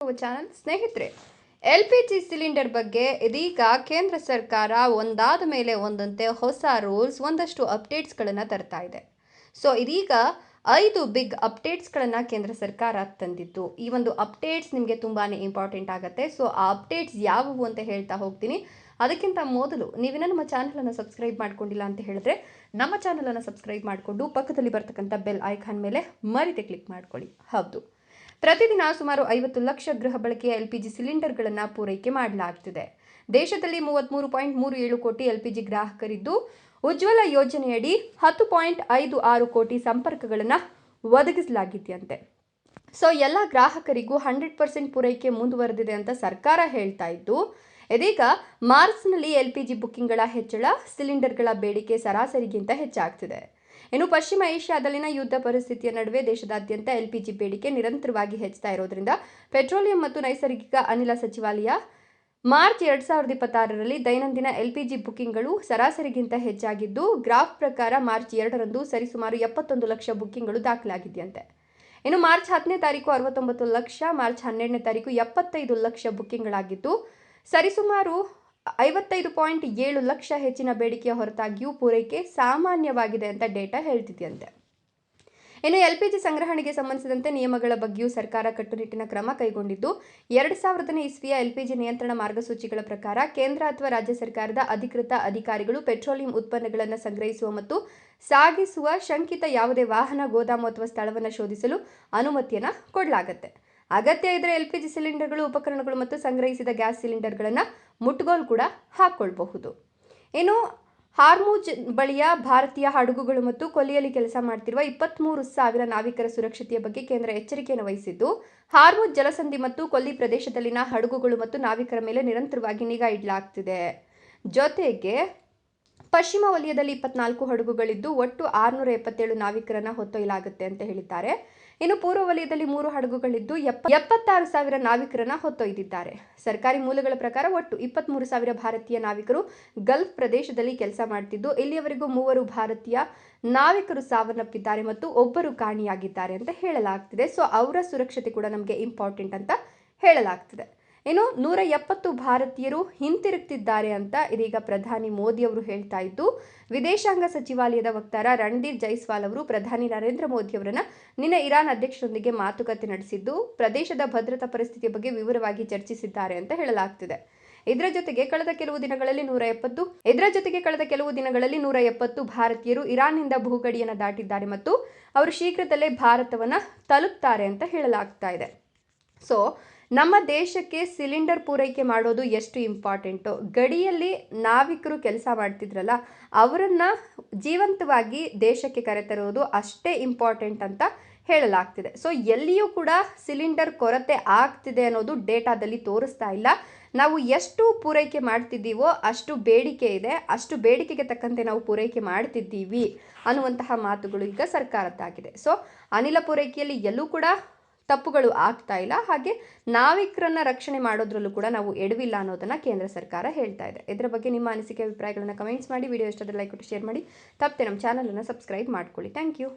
Channel ಸ್ನೇಹಿತರೆ, LPG cylinder ಬಗ್ಗೆ ಇದೀಗ ಕೇಂದ್ರ ಸರ್ಕಾರ ಒಂದಾದ ಮೇಲೆ ಒಂದಂತೆ ಹೊಸ ರೂಲ್ಸ್ ಒಂದಷ್ಟು ಅಪ್ಡೇಟ್ಸ್ಗಳನ್ನು ತರ್ತಾ ಇದೆ. ಸೊ ಇದೀಗ 5 ಬಿಗ್ ಅಪ್ಡೇಟ್ಸ್ಗಳನ್ನು ಕೇಂದ್ರ ಸರ್ಕಾರ ತಂದಿತ್ತು. ಈ ಒಂದು ಅಪ್ಡೇಟ್ಸ್ ನಿಮಗೆ ತುಂಬಾನೇ ಇಂಪಾರ್ಟೆಂಟ್ ಆಗುತ್ತೆ. ಸೊ ಆ ಅಪ್ಡೇಟ್ಸ್ ಯಾವುವು ಅಂತ ಹೇಳ್ತಾ ಹೋಗ್ತೀನಿ. ಅದಕ್ಕಿಂತ ಮೊದಲು ನೀವು ನಮ್ಮ ಚಾನಲನ್ನು ಸಬ್ಸ್ಕ್ರೈಬ್ ಮಾಡ್ಕೊಂಡಿಲ್ಲ ಅಂತ ಹೇಳಿದ್ರೆ ನಮ್ಮ ಚಾನಲನ್ನು ಸಬ್ಸ್ಕ್ರೈಬ್ ಮಾಡಿಕೊಂಡು ಪಕ್ಕದಲ್ಲಿ ಬರ್ತಕ್ಕಂಥ ಬೆಲ್ ಐಕಾನ್ ಮೇಲೆ ಮರಿದೆ ಕ್ಲಿಕ್ ಮಾಡ್ಕೊಳ್ಳಿ. ಹೌದು, ಪ್ರತಿದಿನ ಸುಮಾರು 50 ಲಕ್ಷ ಗೃಹ ಬಳಕೆಯ LPG ಸಿಲಿಂಡರ್ಗಳನ್ನು ಪೂರೈಕೆ ಮಾಡಲಾಗ್ತಿದೆ. ದೇಶದಲ್ಲಿ 33.37 ಕೋಟಿ LPG ಗ್ರಾಹಕರಿದ್ದು, ಉಜ್ವಲ ಯೋಜನೆಯಡಿ 10.56 ಕೋಟಿ ಸಂಪರ್ಕಗಳನ್ನು ಒದಗಿಸಲಾಗಿದೆಯಂತೆ. ಸೊ ಎಲ್ಲ ಗ್ರಾಹಕರಿಗೂ 100% ಪೂರೈಕೆ ಮುಂದುವರೆದಿದೆ ಅಂತ ಸರ್ಕಾರ ಹೇಳ್ತಾ ಇದ್ದು, ಇದೀಗ ಮಾರ್ಚ್ನಲ್ಲಿ LPG ಬುಕ್ಕಿಂಗ್ಗಳ ಹೆಚ್ಚಳ, ಸಿಲಿಂಡರ್ಗಳ ಬೇಡಿಕೆ ಸರಾಸರಿಗಿಂತ ಹೆಚ್ಚಾಗ್ತಿದೆ. ಇನ್ನು ಪಶ್ಚಿಮ ಏಷ್ಯಾದಲ್ಲಿನ ಯುದ್ಧ ಪರಿಸ್ಥಿತಿಯ ನಡುವೆ ದೇಶದಾದ್ಯಂತ LPG ಬೇಡಿಕೆ ನಿರಂತರವಾಗಿ ಹೆಚ್ಚುತ್ತಾ ಇರೋದ್ರಿಂದ ಪೆಟ್ರೋಲಿಯಂ ಮತ್ತು ನೈಸರ್ಗಿಕ ಅನಿಲ ಸಚಿವಾಲಯ ಮಾರ್ಚ್ 2026ರಲ್ಲಿ ದೈನಂದಿನ LPG ಬುಕ್ಕಿಂಗ್ಗಳು ಸರಾಸರಿಗಿಂತ ಹೆಚ್ಚಾಗಿದ್ದು, ಗ್ರಾಫ್ ಪ್ರಕಾರ ಮಾರ್ಚ್ 2ರಂದು ಸರಿಸುಮಾರು 71 ಲಕ್ಷ ಬುಕ್ಕಿಂಗ್ಗಳು ದಾಖಲಾಗಿದೆಯಂತೆ. ಇನ್ನು ಮಾರ್ಚ್ 10ನೇ ತಾರೀಕು 69 ಲಕ್ಷ, ಮಾರ್ಚ್ 12ನೇ ತಾರೀಕು 75 ಲಕ್ಷ ಬುಕ್ಕಿಂಗ್ಗಳಾಗಿದ್ದು, ಸರಿಸುಮಾರು 55.7 ಲಕ್ಷ ಹೆಚ್ಚಿನ ಬೇಡಿಕೆಯ ಹೊರತಾಗಿಯೂ ಪೂರೈಕೆ ಸಾಮಾನ್ಯವಾಗಿದೆ ಅಂತ ಡೇಟಾ ಹೇಳ್ತಿದೆಯಂತೆ. ಇನ್ನು LPG ಸಂಗ್ರಹಣೆಗೆ ಸಂಬಂಧಿಸಿದಂತೆ ನಿಯಮಗಳ ಬಗ್ಗೆಯೂ ಸರ್ಕಾರ ಕಟ್ಟುನಿಟ್ಟಿನ ಕ್ರಮ ಕೈಗೊಂಡಿದ್ದು, 2000ನೇ ಇಸ್ವಿಯ LPG ನಿಯಂತ್ರಣ ಮಾರ್ಗಸೂಚಿಗಳ ಪ್ರಕಾರ ಕೇಂದ್ರ ಅಥವಾ ರಾಜ್ಯ ಸರ್ಕಾರದ ಅಧಿಕೃತ ಅಧಿಕಾರಿಗಳು ಪೆಟ್ರೋಲಿಯಂ ಉತ್ಪನ್ನಗಳನ್ನು ಸಂಗ್ರಹಿಸುವ ಮತ್ತು ಸಾಗಿಸುವ ಶಂಕಿತ ಯಾವುದೇ ವಾಹನ, ಗೋದಾಮು ಅಥವಾ ಸ್ಥಳವನ್ನು ಶೋಧಿಸಲು ಅನುಮತಿಯನ್ನು ಕೊಡಲಾಗುತ್ತೆ. ಅಗತ್ಯ ಇದ್ದರೆ LPG ಸಿಲಿಂಡರ್ಗಳು, ಉಪಕರಣಗಳು ಮತ್ತು ಸಂಗ್ರಹಿಸಿದ ಗ್ಯಾಸ್ ಸಿಲಿಂಡರ್ಗಳನ್ನು ಮುಟ್ಟುಗೋಲು ಕೂಡ ಹಾಕ್ಕೊಳ್ಬಹುದು. ಇನ್ನು ಹಾರ್ಮುಜ್ ಬಳಿಯ ಭಾರತೀಯ ಹಡಗುಗಳು ಮತ್ತು ಕೊಲ್ಲಿಯಲ್ಲಿ ಕೆಲಸ ಮಾಡ್ತಿರುವ 23,000 ನಾವಿಕರ ಸುರಕ್ಷತೆಯ ಬಗ್ಗೆ ಕೇಂದ್ರ ಎಚ್ಚರಿಕೆಯನ್ನು ವಹಿಸಿದ್ದು, ಹಾರ್ಮುಜ್ ಜಲಸಂಧಿ ಮತ್ತು ಕೊಲ್ಲಿ ಪ್ರದೇಶದಲ್ಲಿನ ಹಡಗುಗಳು ಮತ್ತು ನಾವಿಕರ ಮೇಲೆ ನಿರಂತರವಾಗಿ ನಿಗಾ ಇಡಲಾಗ್ತಿದೆ. ಜೊತೆಗೆ ಪಶ್ಚಿಮ ವಲಯದಲ್ಲಿ 24 ಹಡಗುಗಳಿದ್ದು ಒಟ್ಟು 677 ನಾವಿಕರನ್ನು ಹೊತ್ತೊಯ್ಯಲಾಗುತ್ತೆ ಅಂತ ಹೇಳಿದ್ದಾರೆ. ಇನ್ನು ಪೂರ್ವ ವಲಯದಲ್ಲಿ 3 ಹಡಗುಗಳಿದ್ದು 76,000 ನಾವಿಕರನ್ನ ಹೊತ್ತೊಯ್ದಿದ್ದಾರೆ. ಸರ್ಕಾರಿ ಮೂಲಗಳ ಪ್ರಕಾರ ಒಟ್ಟು 23,000 ಭಾರತೀಯ ನಾವಿಕರು ಗಲ್ಫ್ ಪ್ರದೇಶದಲ್ಲಿ ಕೆಲಸ ಮಾಡ್ತಿದ್ದು, ಇಲ್ಲಿಯವರೆಗೂ 3 ಭಾರತೀಯ ನಾವಿಕರು ಸಾವನ್ನಪ್ಪಿದ್ದಾರೆ ಮತ್ತು ಒಬ್ಬರು ಕಾಣೆಯಾಗಿದ್ದಾರೆ ಅಂತ ಹೇಳಲಾಗ್ತಿದೆ. ಸೊ ಅವರ ಸುರಕ್ಷತೆ ಕೂಡ ನಮಗೆ ಇಂಪಾರ್ಟೆಂಟ್ ಅಂತ ಹೇಳಲಾಗ್ತಿದೆ. ಇನ್ನು 170 ಭಾರತೀಯರು ಹಿಂತಿರುಗ್ತಿದ್ದಾರೆ ಅಂತ ಇದೀಗ ಪ್ರಧಾನಿ ಮೋದಿ ಅವರು ಹೇಳ್ತಾ ಇದ್ದು, ವಿದೇಶಾಂಗ ಸಚಿವಾಲಯದ ವಕ್ತಾರ ರಣಧೀರ್ ಜೈಸ್ವಾಲ್ ಅವರು ಪ್ರಧಾನಿ ನರೇಂದ್ರ ಮೋದಿ ಅವರನ್ನ ನಿನ್ನೆ ಇರಾನ್ ಅಧ್ಯಕ್ಷರೊಂದಿಗೆ ಮಾತುಕತೆ ನಡೆಸಿದ್ದು, ಪ್ರದೇಶದ ಭದ್ರತಾ ಪರಿಸ್ಥಿತಿಯ ಬಗ್ಗೆ ವಿವರವಾಗಿ ಚರ್ಚಿಸಿದ್ದಾರೆ ಅಂತ ಹೇಳಲಾಗ್ತಿದೆ. ಇದರ ಜೊತೆಗೆ ಕಳೆದ ಕೆಲವು ದಿನಗಳಲ್ಲಿ 170 ಭಾರತೀಯರು ಇರಾನ್ನಿಂದ ಭೂಗಡಿಯನ್ನು ದಾಟಿದ್ದಾರೆ ಮತ್ತು ಅವರು ಶೀಘ್ರದಲ್ಲೇ ಭಾರತವನ್ನ ತಲುಪ್ತಾರೆ ಅಂತ ಹೇಳಲಾಗ್ತಾ ಇದೆ. ಸೊ ನಮ್ಮ ದೇಶಕ್ಕೆ ಸಿಲಿಂಡರ್ ಪೂರೈಕೆ ಮಾಡೋದು ಎಷ್ಟು ಇಂಪಾರ್ಟೆಂಟು, ಗಡಿಯಲ್ಲಿ ನಾವಿಕರು ಕೆಲಸ ಮಾಡ್ತಿದ್ರಲ್ಲ ಅವರನ್ನ ಜೀವಂತವಾಗಿ ದೇಶಕ್ಕೆ ಕರೆತರುವುದು ಅಷ್ಟೇ ಇಂಪಾರ್ಟೆಂಟ್ ಅಂತ ಹೇಳಲಾಗ್ತಿದೆ. ಸೊ ಎಲ್ಲಿಯೂ ಕೂಡ ಸಿಲಿಂಡರ್ ಕೊರತೆ ಆಗ್ತಿದೆ ಅನ್ನೋದು ಡೇಟಾದಲ್ಲಿ ತೋರಿಸ್ತಾ ಇಲ್ಲ. ನಾವು ಎಷ್ಟು ಪೂರೈಕೆ ಮಾಡ್ತಿದ್ದೀವೋ ಅಷ್ಟು ಬೇಡಿಕೆ ಇದೆ, ಅಷ್ಟು ಬೇಡಿಕೆಗೆ ತಕ್ಕಂತೆ ನಾವು ಪೂರೈಕೆ ಮಾಡ್ತಿದ್ದೀವಿ ಅನ್ನುವಂತಹ ಮಾತುಗಳು ಈಗ ಸರ್ಕಾರದ್ದಾಗಿದೆ. ಸೊ ಅನಿಲ ಪೂರೈಕೆಯಲ್ಲಿ ಎಲ್ಲೂ ಕೂಡ ತಪ್ಪುಗಳು ಆಗ್ತಾ ಇಲ್ಲ, ಹಾಗೆ ನಾವಿಕರನ್ನ ರಕ್ಷಣೆ ಮಾಡೋದ್ರಲ್ಲೂ ಕೂಡ ನಾವು ಎಡವಿಲ್ಲ ಅನ್ನೋದನ್ನ ಕೇಂದ್ರ ಸರ್ಕಾರ ಹೇಳ್ತಾ ಇದೆ. ಇದರ ಬಗ್ಗೆ ನಿಮ್ಮ ಅನಿಸಿಕೆ ಅಭಿಪ್ರಾಯಗಳನ್ನು ಕಮೆಂಟ್ಸ್ ಮಾಡಿ, ವಿಡಿಯೋ ಇಷ್ಟದ ಲೈಕ್ ಕೊಟ್ಟು ಶೇರ್ ಮಾಡಿ, ತಪ್ಪದೆ ನಮ್ಮ ಚಾನಲನ್ನು ಸಬ್ಸ್ಕ್ರೈಬ್ ಮಾಡ್ಕೊಳ್ಳಿ. Thank you.